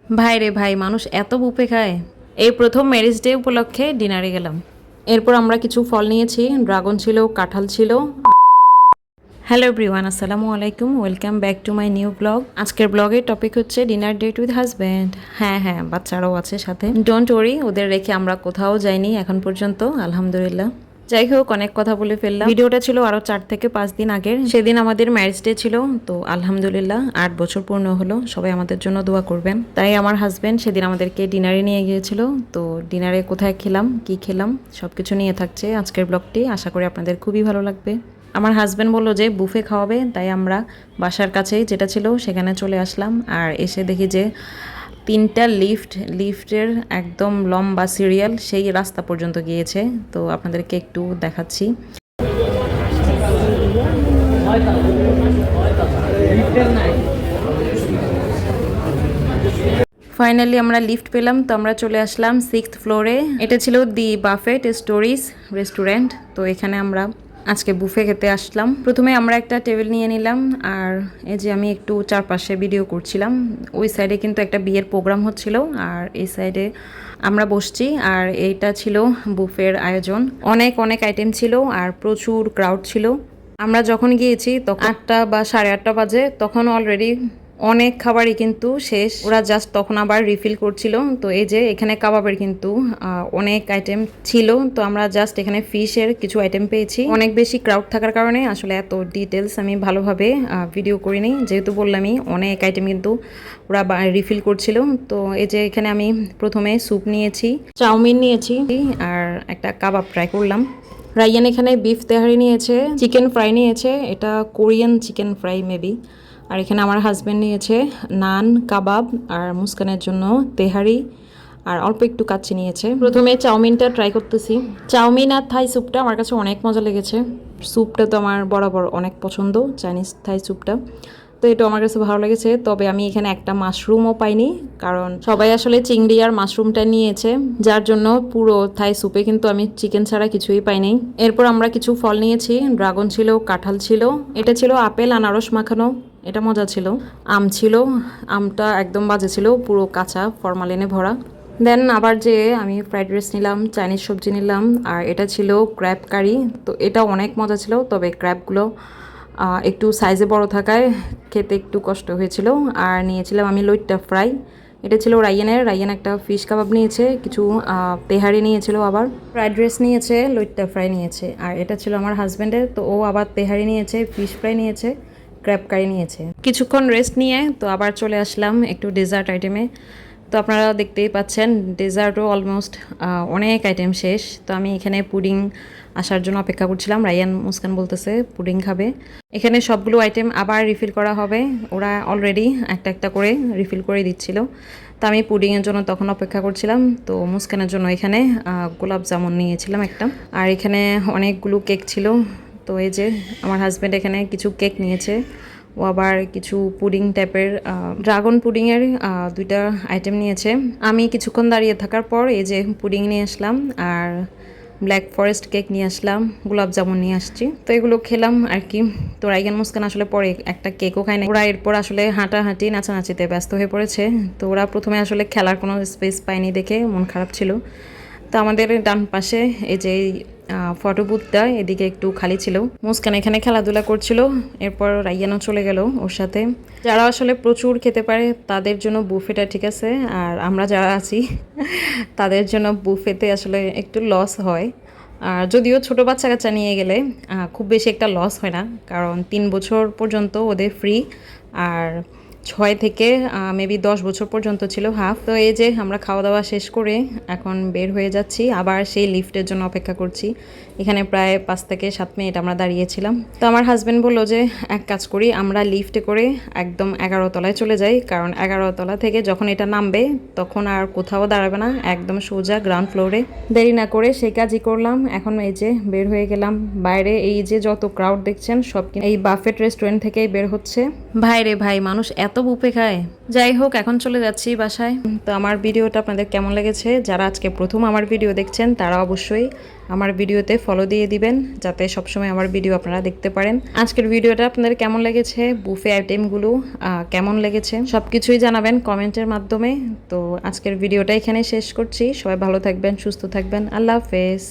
ভাই রে ভাই, মানুষ এত বুফে খায়। এই প্রথম ম্যারেজ ডে উপলক্ষে ডিনারে গেলাম। এরপর আমরা কিছু ফল নিয়েছি, ড্রাগন ছিল, কাঁঠাল ছিল। হ্যালো এভরিওয়ান, আসসালামু আলাইকুম, welcome back to my new blog. আজকের ব্লগের টপিক হচ্ছে ডিনার ডেট উইথ হাজব্যান্ড। হ্যাঁ হ্যাঁ, বাচ্চারাও আছে সাথে। ডোন্ট ওয়ারি, ওদের রেখে আমরা কোথাও যাইনি এখন পর্যন্ত, আলহামদুলিল্লাহ। যাই হোক, অনেক কথা বলে ফেললাম। ভিডিওটা ছিল আরো 4 থেকে 5 দিন আগের। সেদিন আমাদের ম্যারেজ ডে ছিল, তো আলহামদুলিল্লাহ 8 বছর পূর্ণ হলো। সবাই আমাদের জন্য দোয়া করবেন। তাই আমার হাজবেন্ড সেদিন আমাদেরকে ডিনারে নিয়ে গিয়েছিল। তো ডিনারে কোথায় খেলাম, কি খেলাম, সবকিছু নিয়ে থাকছে আজকের ব্লগটি। আশা করি আপনাদের খুবই ভালো লাগবে। আমার হাজব্যান্ড বললো যে বুফে খাওয়াবে, তাই আমরা বাসার কাছেই যেটা ছিল সেখানে চলে আসলাম। আর এসে দেখি যে 3টা লিফটের একদম লম্বা সিরিয়াল সেই রাস্তা পর্যন্ত গিয়েছে। তো আপনাদেরকে একটু দেখাচ্ছি। ফাইনালি আমরা লিফট পেলাম, তো আমরা চলে আসলাম 6th ফ্লোরে। এটা ছিল দি বাফেট স্টোরিজ রেস্টুরেন্ট। তো এখানে আমরা আজকে বুফে খেতে আসলাম। প্রথমে আমরা একটা টেবিল নিয়ে নিলাম, আর এই যে আমি একটু চারপাশে ভিডিও করছিলাম। ওই সাইডে কিন্তু একটা বিয়ের প্রোগ্রাম হচ্ছিল, আর এই সাইডে আমরা বসছি। আর এইটা ছিল বুফের আয়োজন। অনেক অনেক আইটেম ছিল আর প্রচুর ক্রাউড ছিল। আমরা যখন গিয়েছি তখন 8টা বা 8:30 বাজে, তখন অলরেডি অনেক খাবারই কিন্তু শেষ। ওরা জাস্ট তখন আবার রিফিল করছিল। তো এই যে এখানে কাবাবের কিন্তু অনেক আইটেম ছিল। তো আমরা জাস্ট এখানে ফিশের কিছু আইটেম পেয়েছি। অনেক বেশি ক্রাউড থাকার কারণে আসলে এত ডিটেলস আমি ভালোভাবে ভিডিও করিনি, যেহেতু বললামই অনেক আইটেম কিন্তু ওরা রিফিল করছিল। তো এই যে এখানে আমি প্রথমে স্যুপ নিয়েছি, চাউমিন নিয়েছি, আর একটা কাবাব ট্রাই করলাম। রাইয়ান এখানে বিফ তেহারি নিয়েছে, চিকেন ফ্রাই নিয়েছে, এটা কোরিয়ান চিকেন ফ্রাই মেবি। আর এখানে আমার হাজব্যান্ড নিয়েছে নান, কাবাব, আর মুস্কানের জন্য তেহারি, আর অল্প একটু কাচ্চি নিয়েছে। প্রথমে চাউমিনটা ট্রাই করতেছি। চাউমিন আর থাই স্যুপটা আমার কাছে অনেক মজা লেগেছে। স্যুপটা তো আমার বরাবর অনেক পছন্দ, চাইনিজ থাই স্যুপটা। তো এটা আমার কাছে ভালো লেগেছে। তবে আমি এখানে একটা মাশরুমও পাইনি, কারণ সবাই আসলে চিংড়ি আর মাশরুমটা নিয়েছে, যার জন্য পুরো থাই স্যুপে কিন্তু আমি চিকেন ছাড়া কিছুই পাইনি। এরপর আমরা কিছু ফল নিয়েছি, ড্রাগন ছিল, কাঁঠাল ছিল, এটা ছিল আপেল আনারস মাখানো, এটা মজা ছিল। আম ছিল, আমটা একদম বাজে ছিল, পুরো কাঁচা, ফরমালিনে ভরা। দেন আবার যে আমি ফ্রাইড রাইস নিলাম, চাইনিজ সবজি নিলাম, আর এটা ছিল ক্র্যাব কারি। তো এটা অনেক মজা ছিল, তবে ক্র্যাবগুলো একটু সাইজে বড় থাকায় খেতে একটু কষ্ট হয়েছিল। আর নিয়েছিলাম আমি লইট্টা ফ্রাই, এটা ছিল রাইয়ান একটা ফিশ কাবাব নিয়েছে, কিছু তেহারি নিয়েছিল, আবার ফ্রাইড রাইস নিয়েছে, লইট্টা ফ্রাই নিয়েছে। আর এটা ছিল আমার হাজব্যান্ডের, তো ও আবার তেহারি নিয়েছে, ফিশ ফ্রাই নিয়েছে, ক্র্যাব কারি নিয়েছে। কিছুক্ষণ রেস্ট নিয়ে তো আবার চলে আসলাম একটু ডেজার্ট আইটেমে। তো আপনারা দেখতেই পাচ্ছেন ডেজার্টও অলমোস্ট অনেক আইটেম শেষ। তো আমি এখানে পুডিং আসার জন্য অপেক্ষা করছিলাম। রায়ান মুস্কান বলতেছে পুডিং খাবে। এখানে সবগুলো আইটেম আবার রিফিল করা হবে, ওরা অলরেডি একটা একটা করে রিফিল করে দিচ্ছিল। তো আমি পুডিংয়ের জন্য তখন অপেক্ষা করছিলাম। তো মুস্কানের জন্য এখানে গোলাপ জামুন নিয়েছিলাম একটা, আর এখানে অনেকগুলো কেক ছিল। তো এই যে আমার হাজব্যান্ড এখানে কিছু কেক নিয়েছে, ও আবার কিছু পুডিং টাইপের ড্রাগন পুডিংয়ের 2টা আইটেম নিয়েছে। আমি কিছুক্ষণ দাঁড়িয়ে থাকার পর এই যে পুডিং নিয়ে আসলাম, আর ব্ল্যাক ফরেস্ট কেক নিয়ে আসলাম, গোলাপ জামুন নিয়ে আসছি। তো এগুলো খেলাম আর কি। তো রাইগান মুস্কান আসলে পরে একটা কেকও খায় না, ওরা এরপর আসলে হাঁটাহাঁটি নাচানাচিতে ব্যস্ত হয়ে পড়েছে। তো ওরা প্রথমে আসলে খেলার কোনো স্পেস পায়নি দেখে মন খারাপ ছিল। তো আমাদের ডান পাশে এই যে ফটো বুথটা, এদিকে একটু খালি ছিল। মুস্কান এখানে খেলাধুলা করছিল, এরপর রাইয়ানও চলে গেল ওর সাথে। যারা আসলে প্রচুর খেতে পারে তাদের জন্য বুফেটা ঠিক আছে, আর আমরা যারা আছি তাদের জন্য বুফেতে আসলে একটু লস হয়। আর যদিও ছোট বাচ্চা কাচ্চা নিয়ে গেলে খুব বেশি একটা লস হয় না, কারণ 3 বছর পর্যন্ত ওদের ফ্রি, আর 6 থেকে মেবি 10 বছর পর্যন্ত ছিল হাফ। তো এই যে আমরা খাওয়া দাওয়া শেষ করে এখন বের হয়ে যাচ্ছি, আবার সেই লিফটের জন্য অপেক্ষা করছি। এখানে প্রায় 5 থেকে 7 মিনিট আমরা দাঁড়িয়েছিলাম। তো আমার হাজব্যান্ড বললো যে এক কাজ করি, আমরা লিফটে করে একদম 11 তলায় চলে যাই, কারণ 11 তলা থেকে যখন এটা নামবে তখন আর কোথাও দাঁড়াবে না, একদম সোজা গ্রাউন্ড ফ্লোরে। দেরি না করে সেই কাজই করলাম। এখন এই যে বের হয়ে গেলাম বাইরে। এই যে যত ক্রাউড দেখছেন সব এই বাফেট রেস্টুরেন্ট থেকেই বের হচ্ছে। ভাই রে ভাই, মানুষ এত এত বুফে খায়। যাই হোক, এখন চলে যাচ্ছি বাসায়। তো আমার ভিডিওটা আপনাদের কেমন লেগেছে, যারা আজকে প্রথম আমার ভিডিও দেখছেন তারা অবশ্যই আমার ভিডিওতে ফলো দিয়ে দিবেন, যাতে সবসময় আমার ভিডিও আপনারা দেখতে পারেন। আজকের ভিডিওটা আপনাদের কেমন লেগেছে, বুফে আইটেমগুলো কেমন লেগেছে, সব কিছুই জানাবেন কমেন্টের মাধ্যমে। তো আজকের ভিডিওটা এখানে শেষ করছি। সবাই ভালো থাকবেন, সুস্থ থাকবেন। আল্লাহ হাফেজ।